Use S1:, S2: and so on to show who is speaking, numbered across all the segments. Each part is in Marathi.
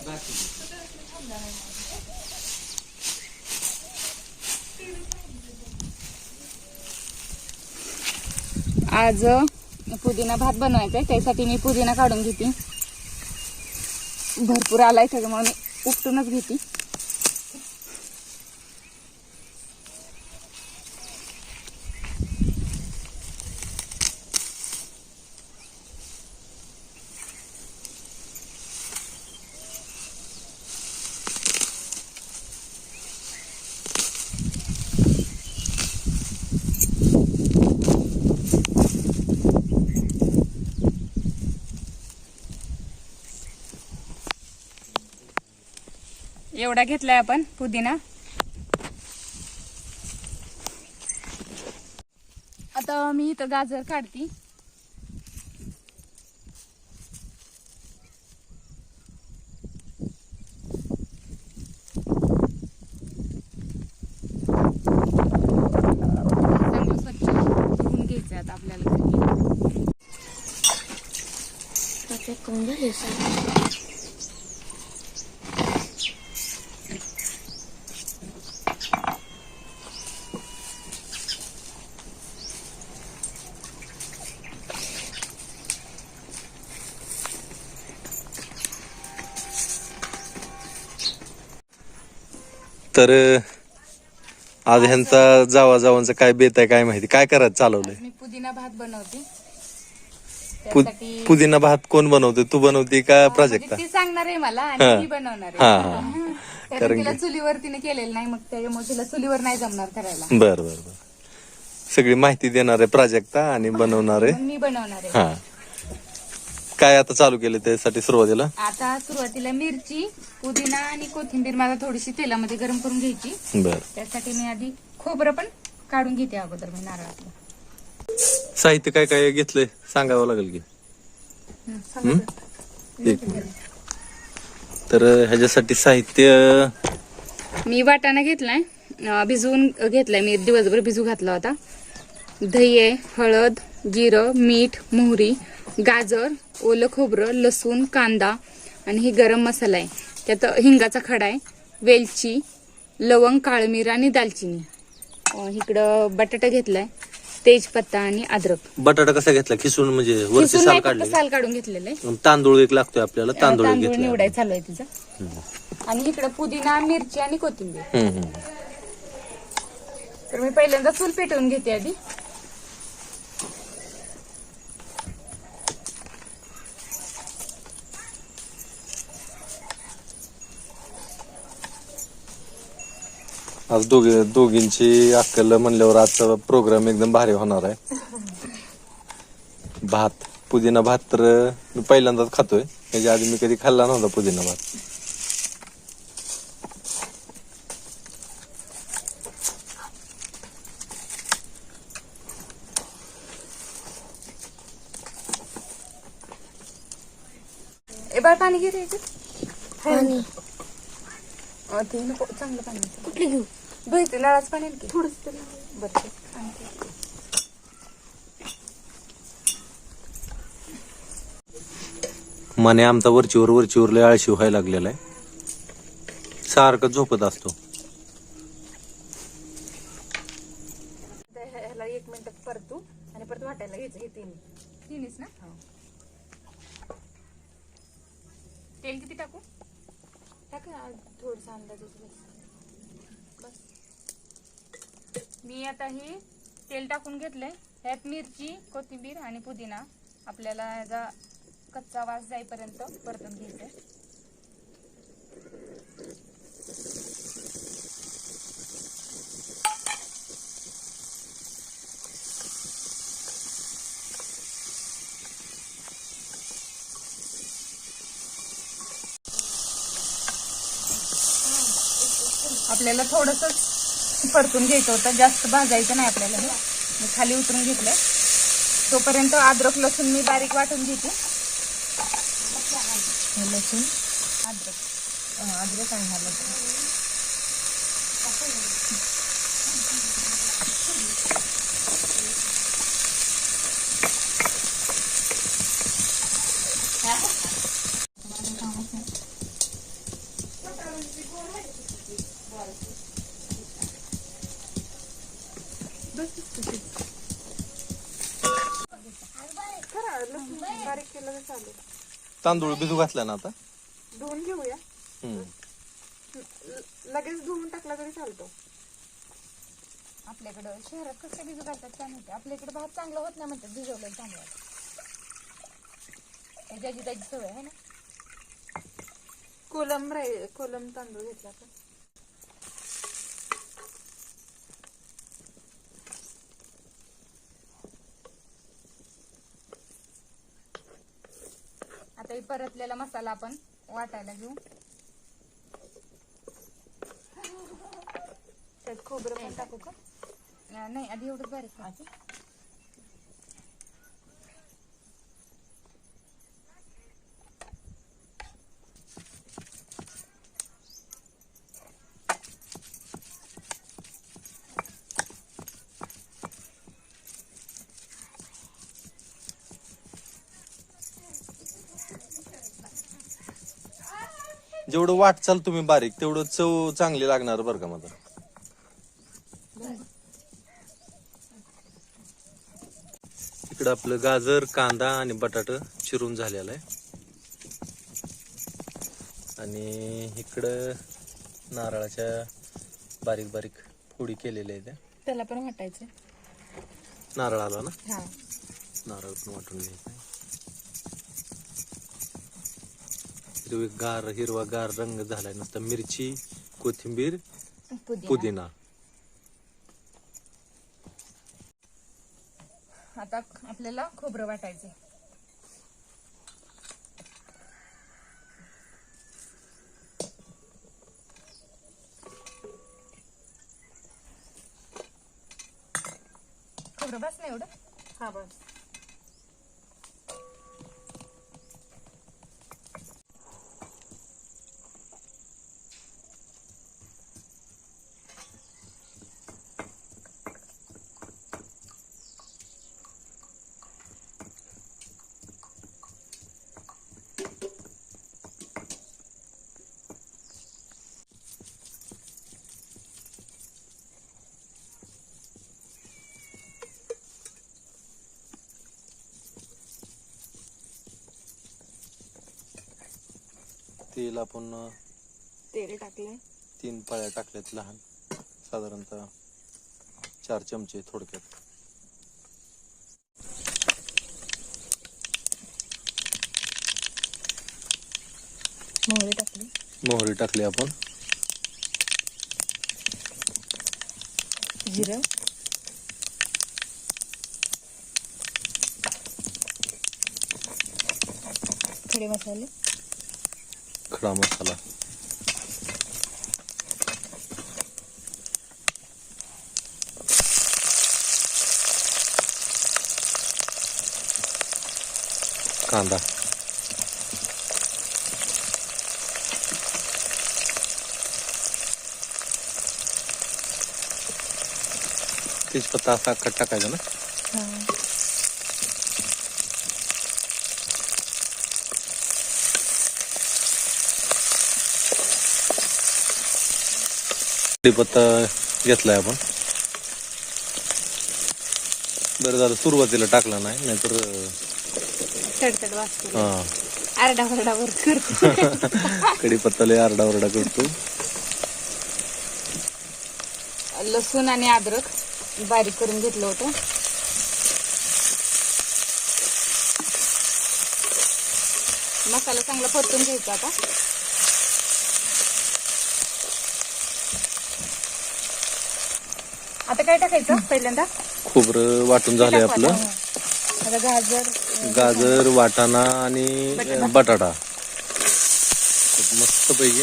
S1: आज पुदिना भात बनवायचा आहे, त्यासाठी मी पुदिना काढून घेते. भरपूर आलाय त्याच्यामुळे मी उपटूनच घेते. एवढा घेतलाय आपण पुदिना. आता मी इथं गाजर काढते. चांगलं स्वच्छ धुवून घ्यायचं आता आपल्याला.
S2: तर आज ह्यांचा जावांचं काय बेत आहे काय माहिती, काय करायचं चालवलंय?
S1: मी पुदिना भात बनवते.
S2: पुदिना भात कोण बनवते, तू बनवते का प्राजक्ता?
S1: ती सांगणार आहे मला आणि ती बनवणार आहे. कारण तिला चुलीवर तिने केलेलं नाही, मग त्याच्यामुळे तिला चुलीवर नाही जमणार करायला.
S2: बर बर बर. सगळी माहिती देणार आहे प्राजक्ता आणि बनवणार आहे
S1: मी बनवणार आहे.
S2: हा. काय आता चालू केलं त्यासाठी सुरुवातीला?
S1: आता सुरुवातीला मिरची, पुदिना आणि कोथिंबीर मला थोडीशी तेलामध्ये गरम करून घ्यायची.
S2: बर.
S1: त्यासाठी मी आधी खोबरं पण काढून घेते अगोदर मी नारळातलं.
S2: साहित्य काय काय घेतलंय सांगावं लागेल की. एक मिनिट. तर ह्याच्यासाठी साहित्य
S1: मी वाटाणा घेतलाय, भिजवून घेतलाय. मी दिवसभर भिजू घातला होता. दही आहे, हळद, जिरं, मीठ, मोहरी, गाजर, ओलं खोबरं, लसूण, कांदा आणि ही गरम मसाला आहे. त्यात हिंगाचा खडा आहे, वेलची, लवंग, काळमीर आणि दालचिनी. इकडं बटाटा घेतलाय, तेजपत्ता आणि अद्रक.
S2: बटाटा कसा घेतला? खिसून म्हणजे वरची साल काढली?
S1: साल काढून घेतलेलं आहे.
S2: तांदूळ एक लागतोय आपल्याला, तांदूळ घेतला.
S1: निवडाय चालू आहे तिचं. आणि इकडं पुदिना, मिरची आणि कोथिंबीर. तर मी पहिल्यांदा चूल पेटवून घेते आधी.
S2: आज दोघींची अक्कल म्हणल्यावर आजचा प्रोग्राम एकदम भारी होणार आहे. भात, पुदिना भात तर मी पहिल्यांदाच खातोय. त्याच्या आधी मी कधी खाल्ला नव्हता पुदिना भात.
S1: एबार पाणी घे रे. पाणी ते नको, चांगलं पाणी. कुठले घेऊ? धुयचं नळाचं पाणी आणखी थोडस. बरं.
S2: मने आमचा वरचीवर लय आळशी व्हायला लागलेला आहे. सारखं झोपत असतो.
S1: ह्याला 1 मिनिट परतू आणि परत वाटायला घ्यायचं. हे तिन्हीच ना. तेल किती टाकू? टाका थोडस अंदाजाचं. बस. मी आता हे तेल टाकून घेतलंय. ह्यात मिरची, कोथिंबीर आणि पुदिना आपल्याला याचा कच्चा वास जाईपर्यंत परतून घ्यायचंय. आपल्याला थोडंसं परतून घ्यायचं होतं, जास्त भाजायचं नाही आपल्याला. मी खाली उतरून घेतलंय. तोपर्यंत अद्रक लसूण मी बारीक वाटून घेते. लसूण, अद्रक आणि हा लसूण. बारीक केलं तर चालेल.
S2: तांदूळ भिजू घातला ना आता.
S1: धुवून घेऊया.
S2: हम्म.
S1: लगेच धुवून टाकला तरी चालतो.
S3: आपल्याकडं शहरात कसं भिजू घालतात काय माहिती. आपल्याकडे भात चांगला होत नाही म्हणतात भिजवलेलं चांगलं. ज्याची त्याची सवय आहे ना.
S1: कोलम तांदूळ घेतला का?
S3: आता परतलेला मसाला आपण वाटायला घेऊ.
S1: त्यात खोबरं पण टाकू का?
S3: नाही आधी एवढं बारीक करायचं.
S2: जेवढं वाटचाल तुम्ही बारीक तेवढं चव चांगली लागणार बरं का मात्र. इकडं आपलं गाजर, कांदा आणि बटाटा चिरून झालेला आहे. आणि इकडं नारळाच्या बारीक बारीक फोडी केलेल्या आहेत.
S1: त्याला पण वाटायचं.
S2: नारळाला ना.
S1: हा.
S2: नारळ पण वाटून घ्यायचं. हिरवागार रंग झालाय नुसता. मिरची, कोथिंबीर, पुदिना.
S3: आता आपल्याला खोबरं वाटायचं. खोबरं बस नाही एवढं.
S1: हा बस.
S2: तेल आपण
S1: तेल टाकले.
S2: 3 पळ्या टाकल्यात लहान. साधारणतः 4 चमचे थोडक्यात.
S3: मोहरी टाकली.
S2: मोहरी टाकली आपण.
S3: जिरं, खडे मसाले,
S2: खडा मसाला, कांदा, तेजपत्ता असा अख्खा टाकायचा ना. कढीपत्ता घेतलाय आपण. बरं झालं सुरुवातीला टाकला नाही, नाहीतर
S1: तडतड वाजतो.
S2: हा
S1: आरडावरडावर करतो.
S2: कढीपत्ता लय आरडाओरडा करतो.
S1: लसूण आणि अद्रक बारीक करून घेतलं होतं. मसाला चांगला परतून घ्यायचा आता.
S3: आता काय टाकायचं पहिल्यांदा.
S2: खोबरं वाटून झालंय आपलं.
S3: आता
S2: गाजर, वाटाणा आणि बटाटा मस्त पैकी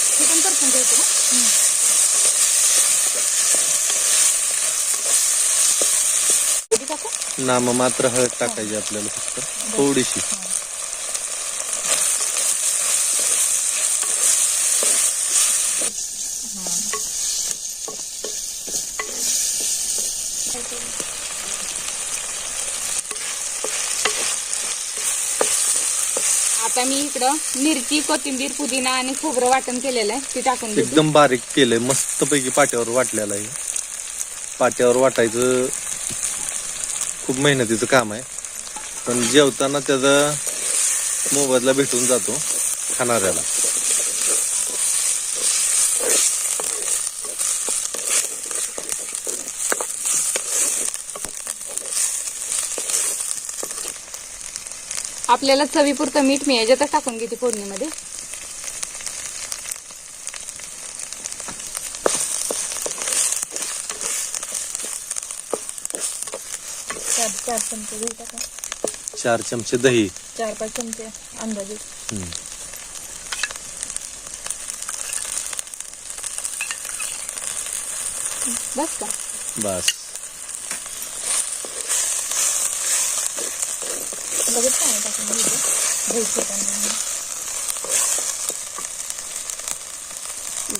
S3: हे पण परतून घ्यायचं ना.
S1: कधी टाकू?
S2: नाममात्र हळद टाकायची आपल्याला फक्त थोडीशी.
S1: आता मी इकडं मिरची, कोथिंबीर, पुदिना आणि खोबरं वाटण केलेलं आहे ते टाकून देते.
S2: एकदम बारीक केलंय, मस्तपैकी पाट्यावर वाटलेलं आहे. पाट्यावर वाटायचं खूप मेहनतीचं काम आहे, पण जेवताना त्याचा मोबदला भेटून जातो खाणाऱ्याला.
S1: आपल्याला चवीपुरतं मीठ मी याच्यातच टाकून घेते फोडणीमध्ये.
S3: चार चमचे घेऊ टाका.
S2: 4 चमचे दही.
S3: 4-5 चमचे अंदाजे.
S1: बस का?
S2: बस.
S3: लगेच पाणी टाकून घ्यायचं. घ्यायचं पाणी.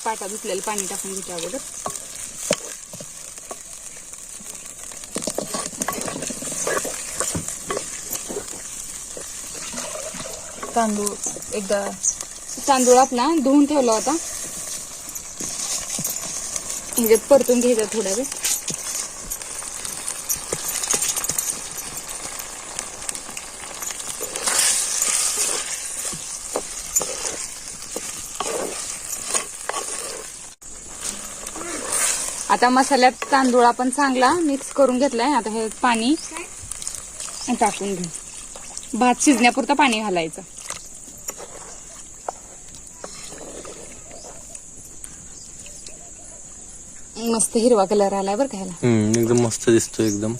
S1: पाटा धुतलेलं पाणी टाकून घेते अगोदर.
S3: तांदूळ एकदा
S1: तांदूळ आपला धुवून ठेवला होता, ह्याच्यात परतून घ्यायचा थोडा वेळ. आता मसाल्यात तांदूळ आपण चांगला मिक्स करून घेतलाय. आता हे पाणी टाकून घेऊ. भात शिजण्यापुरतं पाणी घालायचं. मस्त हिरवा कलर आलाय बरं का ह्याला.
S2: एकदम मस्त दिसतो. एकदम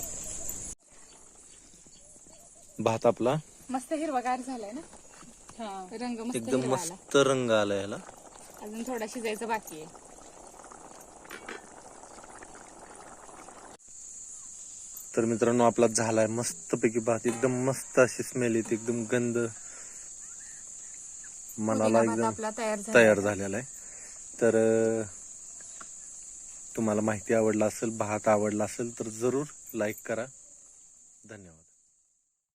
S2: भात आपला
S1: मस्त हिरवागार झालाय ना. रंग मस्त
S2: एकदम
S1: हिरवा आला.
S2: मस्त रंग आला याला.
S1: अजून थोडा शिजायचं बाकी आहे.
S2: तर मित्रांनो आपला झालाय मस्तपैकी भात. एकदम मस्त अशी स्मेल येते, एकदम गंध मनाला
S1: पुदिना भात
S2: एकदम
S1: आपला
S2: तयार झालेला आहे. तर तुम्हाला माहिती आवडला असेल, भात आवडला असेल तर जरूर लाईक करा. धन्यवाद.